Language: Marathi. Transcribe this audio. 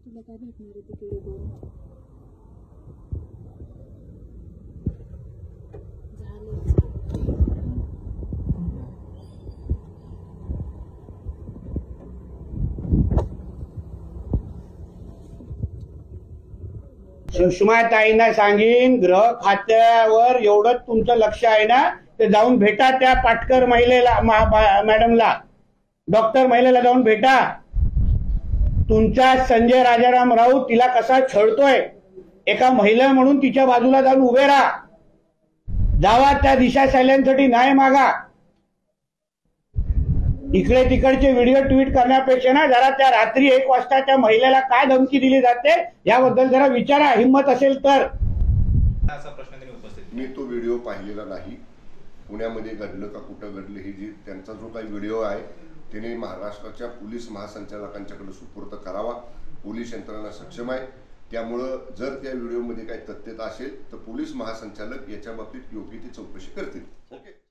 तुला काय भेटणार आहे तिकडे बोल. सुषमाताईंना सांगीन गृह खात्यावर एवढंच तुमचं लक्ष आहे ना, ते जाऊन भेटा त्या पाटकर महिलेला, मॅडमला, डॉक्टर महिलेला जाऊन भेटा. तुमचा संजय राजाराम राऊत तिला कसा छळतोय, एका महिला म्हणून तिच्या बाजूला जाऊन उभे राहा. जावा त्या दिशा शैल्यांसाठी न्याय मागा. इकडे तिकडचे व्हिडिओ ट्विट करण्यापेक्षा ना जरा त्या रात्री 1 वाजता त्या महिलेला काय धमकी दिली जाते याबद्दल जरा विचारा, हिम्मत असेल तर. असा प्रश्न त्यांनी उपस्थित केला. मी तो व्हिडिओ पाहिलेला नाही. पुण्यामध्ये घडलं का कुठं घडलं हे जी त्यांचा जो काही व्हिडिओ आहे त्याने महाराष्ट्राच्या पोलीस महासंचालकांच्याकडे सुपूर्द करावा. पोलीस यंत्रणा सक्षम आहे. त्यामुळं जर त्या व्हिडिओमध्ये काही तथ्यता असेल तर पोलीस महासंचालक याच्या बाबतीत योग्य ती चौकशी करतील. ओके.